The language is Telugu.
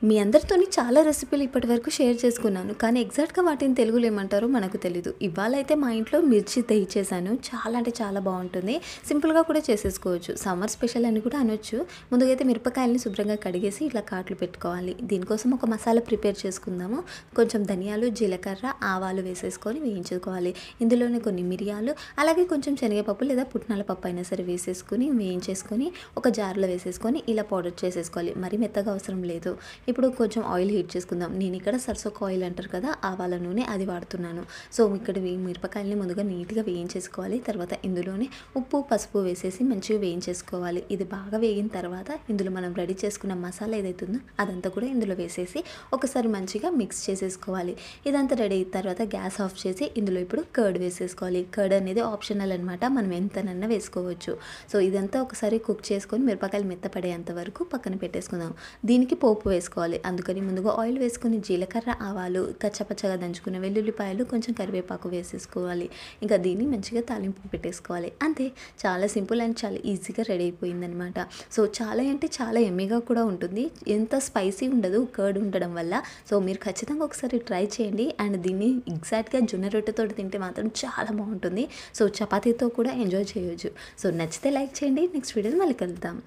మీ అందరితోని చాలా రెసిపీలు ఇప్పటివరకు షేర్ చేసుకున్నాను. కానీ ఎగ్జాక్ట్‌గా వాటిని తెలుగులో ఏమంటారో మనకు తెలీదు. ఇవాళైతే మా ఇంట్లో మిర్చి దహి చేశాను. చాలా అంటే చాలా బావుంటుంది. సింపుల్‌గా కూడా చేసేసుకోవచ్చు. సమ్మర్ స్పెషల్ అని కూడా అనొచ్చు. ముందుగా అయితే మిరపకాయలని శుభ్రంగా కడిగేసి ఇట్లా కాట్లు పెట్టుకోవాలి. దీనికోసం ఒక మసాలా ప్రిపేర్ చేసుకుందాము. కొంచెం ధనియాలు, జీలకర్ర, ఆవాలు వేసేసుకొని వేయించుకోవాలి. ఇందులోనే కొన్ని మిరియాలు, అలాగే కొంచెం శనగపప్పు లేదా పుట్నాల పప్పు అయినా సరే వేసేసుకొని వేయించేసుకొని ఒక జార్‌లో వేసేసుకొని ఇలా పౌడర్ చేసేసుకోవాలి. మరీ మెత్తగా అవసరం లేదు. ఇప్పుడు కొంచెం ఆయిల్ హీట్ చేసుకుందాం. నేను ఇక్కడ సర్సోక్ ఆయిల్ అంటారు కదా, ఆవాల నూనె అది వాడుతున్నాను. సో ఇక్కడ మిరపకాయలని ముందుగా నీట్‌గా వేయించేసుకోవాలి. తర్వాత ఇందులోనే ఉప్పు, పసుపు వేసేసి మంచిగా వేయించేసుకోవాలి. ఇది బాగా వేగిన తర్వాత ఇందులో మనం రెడీ చేసుకున్న మసాలా ఏదైతే ఉందో అదంతా కూడా ఇందులో వేసేసి ఒకసారి మంచిగా మిక్స్ చేసేసుకోవాలి. ఇదంతా రెడీ అయిన తర్వాత గ్యాస్ ఆఫ్ చేసి ఇందులో ఇప్పుడు కర్డ్ వేసేసుకోవాలి. కర్డ్ అనేది ఆప్షనల్ అనమాట. మనం ఎంతనన్నా వేసుకోవచ్చు. సో ఇదంతా ఒకసారి కుక్ చేసుకొని మిరపకాయలు మెత్తపడేంత వరకు పక్కన పెట్టేసుకుందాం. దీనికి పోపు వేసుకోవాలి. అందుకని ముందుగా ఆయిల్ వేసుకొని జీలకర్ర, ఆవాలు, కచ్చపచ్చగా దంచుకున్న వెల్లుల్లిపాయలు, కొంచెం కరివేపాకు వేసేసుకోవాలి. ఇంకా దీన్ని మంచిగా తాలింపు పెట్టేసుకోవాలి. అంతే, చాలా సింపుల్ అండ్ చాలా ఈజీగా రెడీ అయిపోయిందనమాట. సో చాలా అంటే చాలా యమ్మీగా కూడా ఉంటుంది. ఎంత స్పైసీ ఉండదు కర్డ్ ఉండడం వల్ల. సో మీరు ఖచ్చితంగా ఒకసారి ట్రై చేయండి. అండ్ దీన్ని ఎగ్జాక్ట్‌గా జొన్న రొట్టెతో తింటే మాత్రం చాలా బాగుంటుంది. సో చపాతీతో కూడా ఎంజాయ్ చేయొచ్చు. సో నచ్చితే లైక్ చేయండి. నెక్స్ట్ వీడియోలో మళ్ళీ కలుద్దాం.